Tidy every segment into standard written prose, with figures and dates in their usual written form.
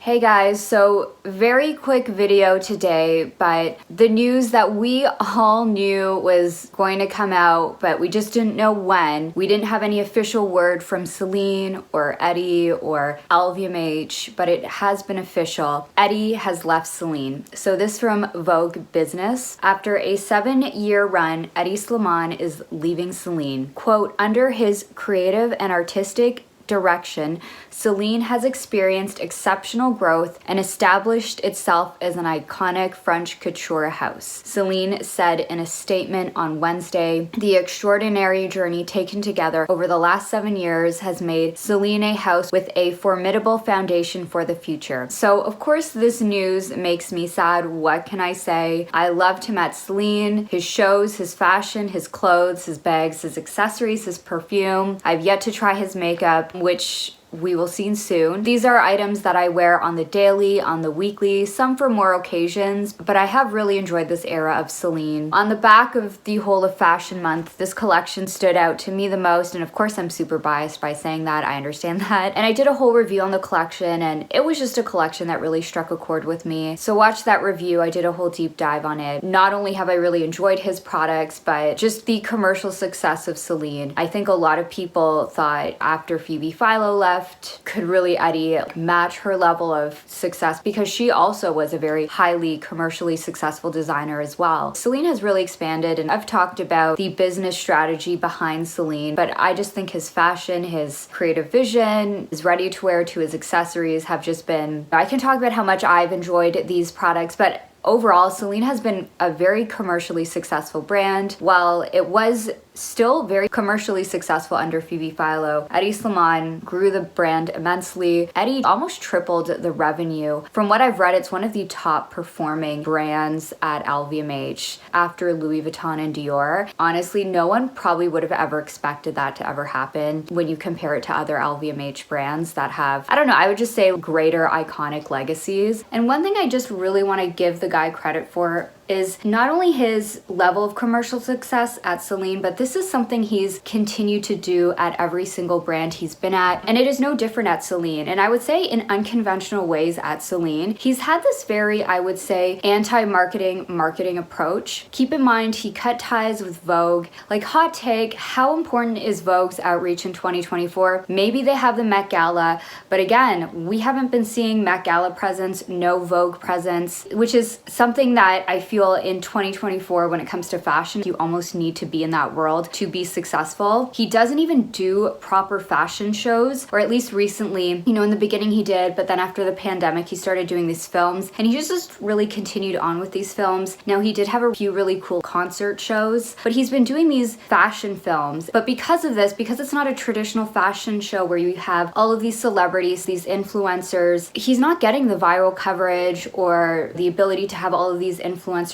Hey guys, so very quick video today, but the news that we all knew was going to come out, but we just didn't know when. We didn't have any official word from Celine or Hedi or LVMH, but it has been official. Hedi has left Celine. So this from Vogue Business. After a 7-year run, Hedi Slimane is leaving Celine. Quote, under his creative and artistic direction, Celine has experienced exceptional growth and established itself as an iconic French couture house. Celine said in a statement on Wednesday, the extraordinary journey taken together over the last 7 years has made Celine a house with a formidable foundation for the future. So of course this news makes me sad. What can I say? I loved him at Celine, his shows, his fashion, his clothes, his bags, his accessories, his perfume. I've yet to try his makeup, which we will see soon. These are items that I wear on the daily, on the weekly, some for more occasions, but I have really enjoyed this era of Celine. On the back of the whole of Fashion Month, this collection stood out to me the most, and of course I'm super biased by saying that, I understand that. And I did a whole review on the collection, and it was just a collection that really struck a chord with me. So watch that review, I did a whole deep dive on it. Not only have I really enjoyed his products, but just the commercial success of Celine. I think a lot of people thought after Phoebe Philo left, could really Hedi match her level of success, because she also was a very highly commercially successful designer as well. Celine has really expanded, and I've talked about the business strategy behind Celine, but I just think his fashion, his creative vision, his ready-to-wear to his accessories have just been, I can talk about how much I've enjoyed these products, but overall, Celine has been a very commercially successful brand. While it was still very commercially successful under Phoebe Philo, Hedi Slimane grew the brand immensely. Hedi almost tripled the revenue. From what I've read, it's one of the top performing brands at LVMH after Louis Vuitton and Dior. Honestly, no one probably would have ever expected that to ever happen when you compare it to other LVMH brands that have, I don't know, I would just say greater iconic legacies. And one thing I just really want to give the guy credit for is not only his level of commercial success at Celine, but this is something he's continued to do at every single brand he's been at. And it is no different at Celine. And I would say in unconventional ways at Celine, he's had this very, I would say, anti-marketing approach. Keep in mind, he cut ties with Vogue. Like, hot take, how important is Vogue's outreach in 2024? Maybe they have the Met Gala, but again, we haven't been seeing Met Gala presence, no Vogue presence, which is something that I feel in 2024 when it comes to fashion, you almost need to be in that world to be successful. He doesn't even do proper fashion shows, or at least recently, in the beginning he did, but then after the pandemic, he started doing these films, and he just really continued on with these films. Now, he did have a few really cool concert shows, but he's been doing these fashion films. But because of this, because it's not a traditional fashion show where you have all of these celebrities, these influencers, he's not getting the viral coverage or the ability to have all of these influencers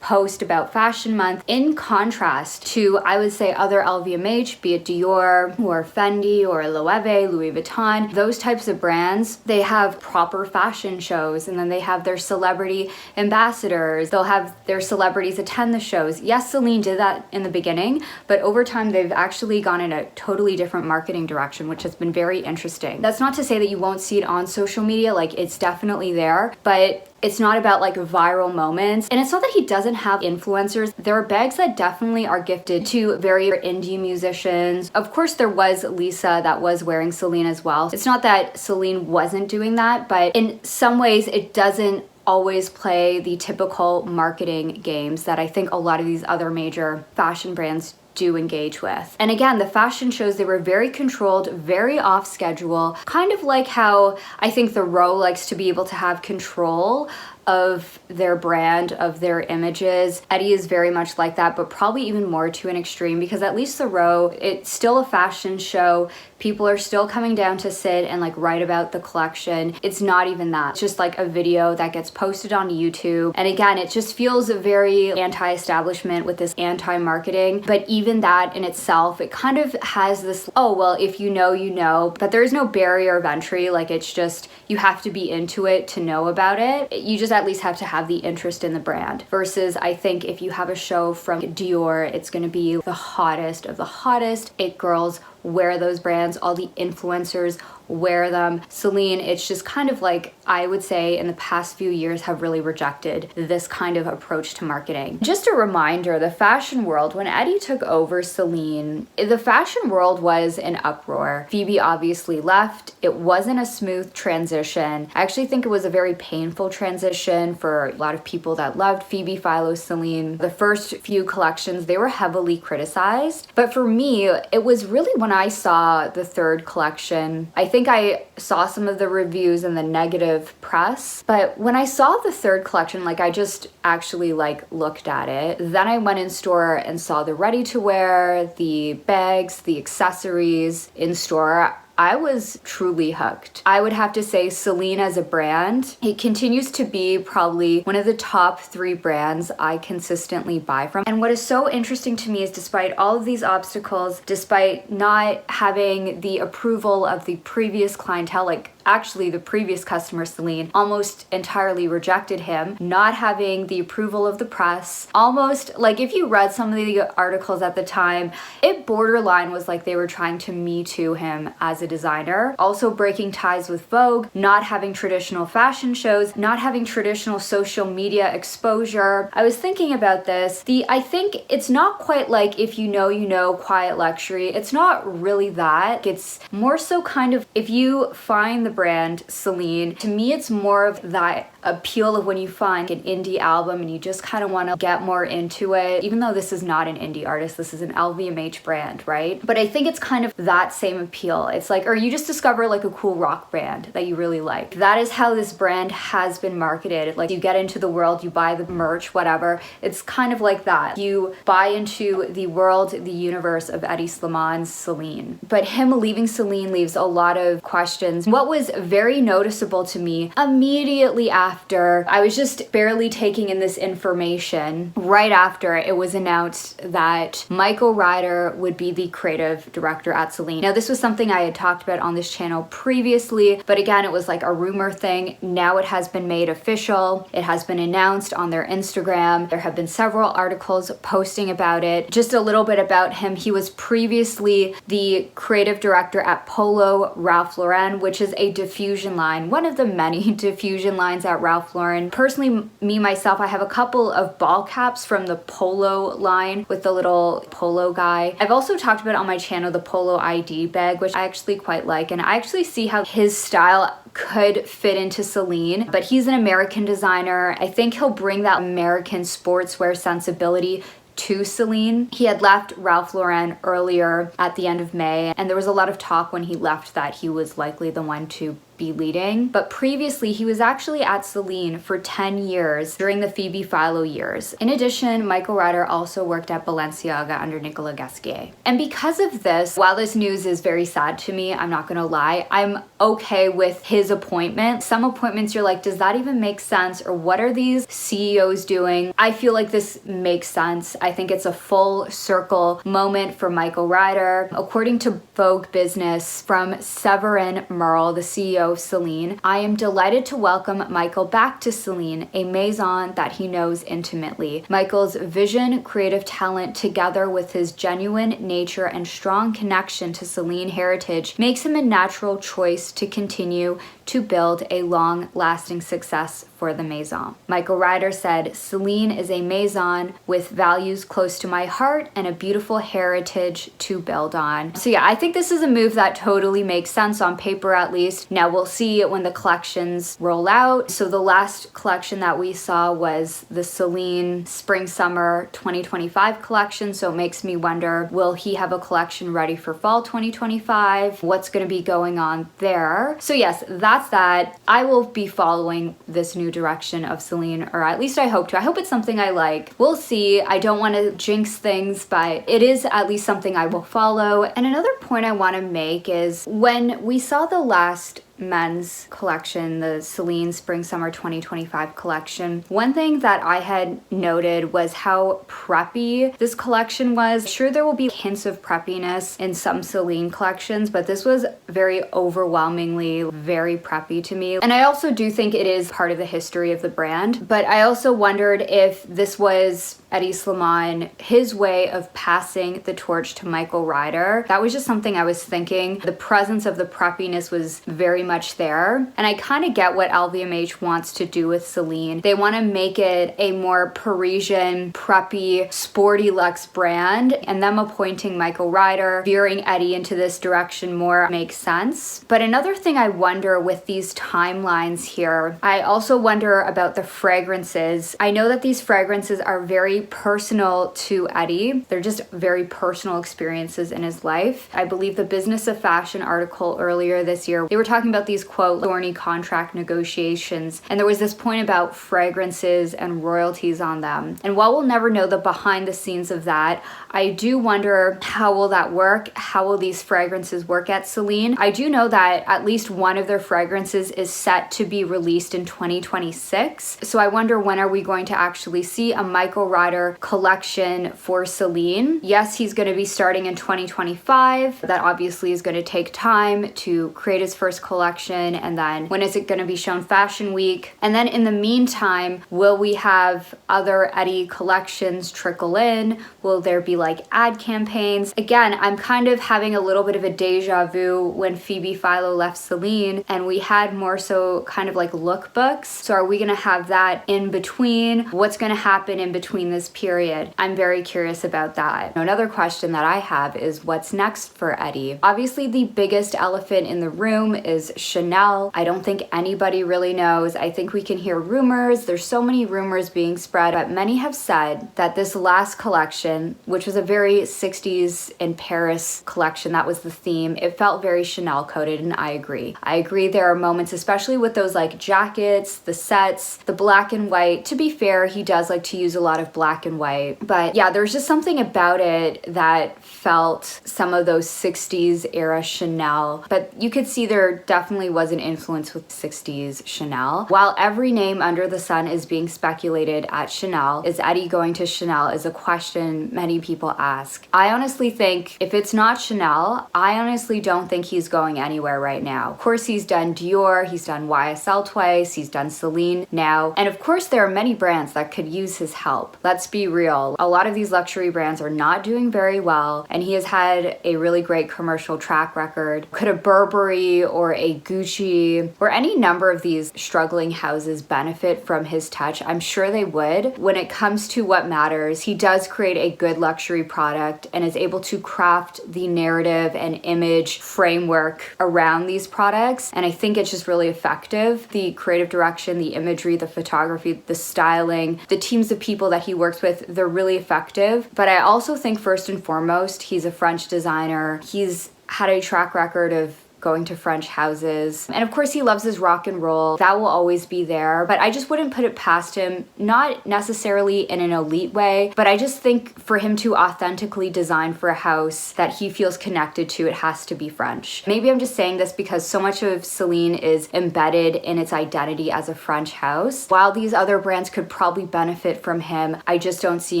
post about Fashion Month, in contrast to, I would say, other LVMH, be it Dior or Fendi or Loewe, Louis Vuitton, those types of brands. They have proper fashion shows, and then they have their celebrity ambassadors. They'll have their celebrities attend the shows. Yes, Celine did that in the beginning, but over time they've actually gone in a totally different marketing direction, which has been very interesting. That's not to say that you won't see it on social media, like, it's definitely there, but it's not about like viral moments. And it's not that he doesn't have influencers. There are bags that definitely are gifted to very indie musicians. Of course, there was Lisa that was wearing Celine as well. It's not that Celine wasn't doing that, but in some ways it doesn't always play the typical marketing games that I think a lot of these other major fashion brands do engage with. And again, the fashion shows, they were very controlled, very off schedule, kind of like how I think the Row likes to be able to have control of their brand, of their images. Hedi is very much like that, but probably even more to an extreme, because at least the Row, it's still a fashion show. People are still coming down to sit and like write about the collection. It's not even that. It's just like a video that gets posted on YouTube. And again, it just feels very anti-establishment with this anti-marketing. But even that in itself, it kind of has this, oh, well, if you know, you know, but there's no barrier of entry. Like, it's just, you have to be into it to know about it. You just at least have to have the interest in the brand. Versus, I think if you have a show from Dior, it's going to be the hottest of the hottest. It girls wear those brands, all the influencers wear them. Celine, it's just kind of like, I would say in the past few years have really rejected this kind of approach to marketing. Just a reminder, the fashion world, when Hedi took over Celine, the fashion world was in uproar. Phoebe obviously left. It wasn't a smooth transition. I actually think it was a very painful transition for a lot of people that loved Phoebe, Philo, Celine. The first few collections, they were heavily criticized. But for me, it was really when I saw the third collection. I think I saw some of the reviews and the negative press, but when I saw the third collection, like I just actually like looked at it. Then I went in store and saw the ready-to-wear, the bags, the accessories in store. I was truly hooked. I would have to say Celine as a brand, it continues to be probably one of the top 3 brands I consistently buy from. And what is so interesting to me is despite all of these obstacles, despite not having the approval of the previous clientele, like actually the previous customer, Celine, almost entirely rejected him, not having the approval of the press, almost like if you read some of the articles at the time, it borderline was like they were trying to Me Too him as a designer. Also breaking ties with Vogue, not having traditional fashion shows, not having traditional social media exposure. I was thinking about this. I think it's not quite like if you know, quiet luxury. It's not really that. It's more so kind of if you find the brand Celine, to me it's more of that appeal of when you find an indie album and you just kind of want to get more into it, even though this is not an indie artist, this is an LVMH brand, right? But I think it's kind of that same appeal. It's like, or you just discover like a cool rock band that you really like. That is how this brand has been marketed. Like you get into the world, you buy the merch, whatever. It's kind of like that. You buy into the world, the universe of Hedi Slimane's Celine. But him leaving Celine leaves a lot of questions. What was very noticeable to me immediately after, I was just barely taking in this information, right after it was announced that Michael Ryder would be the creative director at Celine. Now this was something I had talked about on this channel previously, but again, it was like a rumor thing. Now it has been made official. It has been announced on their Instagram. There have been several articles posting about it. Just a little bit about him. He was previously the creative director at Polo Ralph Lauren, which is a diffusion line, one of the many diffusion lines at Ralph Lauren. Personally, me, myself, I have a couple of ball caps from the Polo line with the little polo guy. I've also talked about on my channel the Polo ID bag, which I actually quite like, and I actually see how his style could fit into Celine, but he's an American designer. I think he'll bring that American sportswear sensibility to Celine. He had left Ralph Lauren earlier at the end of May, and there was a lot of talk when he left that he was likely the one to be leading. But previously, he was actually at Celine for 10 years during the Phoebe Philo years. In addition, Michael Ryder also worked at Balenciaga under Nicolas Ghesquier. And because of this, while this news is very sad to me, I'm not gonna lie, I'm okay with his appointment. Some appointments you're like, does that even make sense? Or what are these CEOs doing? I feel like this makes sense. I think it's a full circle moment for Michael Ryder. According to Vogue Business, from Severin Merle, the CEO of Celine, I am delighted to welcome Michael back to Celine, a maison that he knows intimately. Michael's vision, creative talent, together with his genuine nature and strong connection to Celine heritage makes him a natural choice to continue to build a long-lasting success for the maison. Michael Ryder said, Celine is a maison with values close to my heart and a beautiful heritage to build on. So yeah, I think this is a move that totally makes sense on paper at least. Now we'll see when the collections roll out. So the last collection that we saw was the Celine Spring-Summer 2025 collection. So it makes me wonder, will he have a collection ready for fall 2025? What's going to be going on there? So yes, that's that. I will be following this new direction of Celine, or at least I hope to. I hope it's something I like. We'll see. I don't want to jinx things, but it is at least something I will follow. And another point I want to make is when we saw the last men's collection, the Celine Spring Summer 2025 collection, one thing that I had noted was how preppy this collection was. Sure, there will be hints of preppiness in some Celine collections, but this was very overwhelmingly very preppy to me. And I also do think it is part of the history of the brand, but I also wondered if this was Hedi Slimane, his way of passing the torch to Michael Ryder. That was just something I was thinking. The presence of the preppiness was very much there. And I kind of get what LVMH wants to do with Celine. They want to make it a more Parisian, preppy, sporty luxe brand, and them appointing Michael Ryder, veering Hedi into this direction more makes sense. But another thing I wonder with these timelines here, I also wonder about the fragrances. I know that these fragrances are very personal to Hedi. They're just very personal experiences in his life. I believe the Business of Fashion article earlier this year, they were talking about these, quote, thorny contract negotiations. And there was this point about fragrances and royalties on them. And while we'll never know the behind the scenes of that, I do wonder, how will that work? How will these fragrances work at Celine? I do know that at least one of their fragrances is set to be released in 2026. So I wonder, when are we going to actually see a Michael Ryder collection for Celine? Yes, he's going to be starting in 2025. That obviously is going to take time to create his first collection. And then when is it going to be shown? Fashion Week. And then in the meantime, will we have other Hedi collections trickle in? Will there be like ad campaigns? Again, I'm kind of having a little bit of a deja vu when Phoebe Philo left Celine, and we had more so kind of like lookbooks. So are we going to have that in between? What's going to happen in between this period? I'm very curious about that. Another question that I have is, what's next for Hedi? Obviously, the biggest elephant in the room is Chanel. I don't think anybody really knows. I think we can hear rumors. There's so many rumors being spread, but many have said that this last collection, which was a very 60s in Paris collection, that was the theme, it felt very Chanel coded, and I agree. I agree there are moments, especially with those like jackets, the sets, the black and white. To be fair, he does like to use a lot of black and white, but yeah, there's just something about it that felt some of those 60s era Chanel, but you could see there definitely was an influence with 60s Chanel. While every name under the sun is being speculated at Chanel, is Hedi going to Chanel is a question many people ask. I honestly think if it's not Chanel, I honestly don't think he's going anywhere right now. Of course, he's done Dior, he's done YSL twice, he's done Celine now, and of course there are many brands that could use his help. Let's be real. A lot of these luxury brands are not doing very well, and he has had a really great commercial track record. Could a Burberry or a Gucci or any number of these struggling houses benefit from his touch? I'm sure they would. When it comes to what matters, he does create a good luxury product and is able to craft the narrative and image framework around these products, and I think it's just really effective. The creative direction, the imagery, the photography, the styling, the teams of people that he works with, they're really effective. But I also think first and foremost, he's a French designer. He's had a track record of going to French houses. And of course, he loves his rock and roll. That will always be there. But I just wouldn't put it past him, not necessarily in an elite way, but I just think for him to authentically design for a house that he feels connected to, it has to be French. Maybe I'm just saying this because so much of Celine is embedded in its identity as a French house. While these other brands could probably benefit from him, I just don't see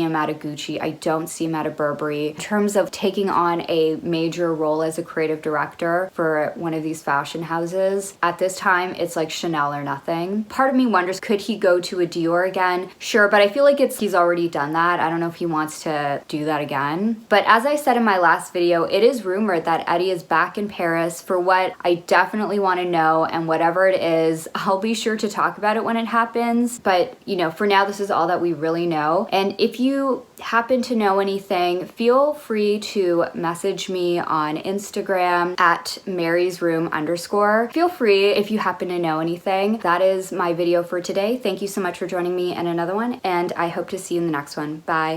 him at a Gucci. I don't see him at a Burberry. In terms of taking on a major role as a creative director for one of these fashion houses, at this time, it's like Chanel or nothing. Part of me wonders, could he go to a Dior again? Sure, but I feel like he's already done that. I don't know if he wants to do that again. But as I said in my last video, it is rumored that Hedi is back in Paris for what I definitely want to know, and whatever it is, I'll be sure to talk about it when it happens. But, you know, for now, this is all that we really know. And if you happen to know anything, feel free to message me on Instagram at marysroom_. Feel free if you happen to know anything. That is my video for today. Thank you so much for joining me in another one, and I hope to see you in the next one. Bye.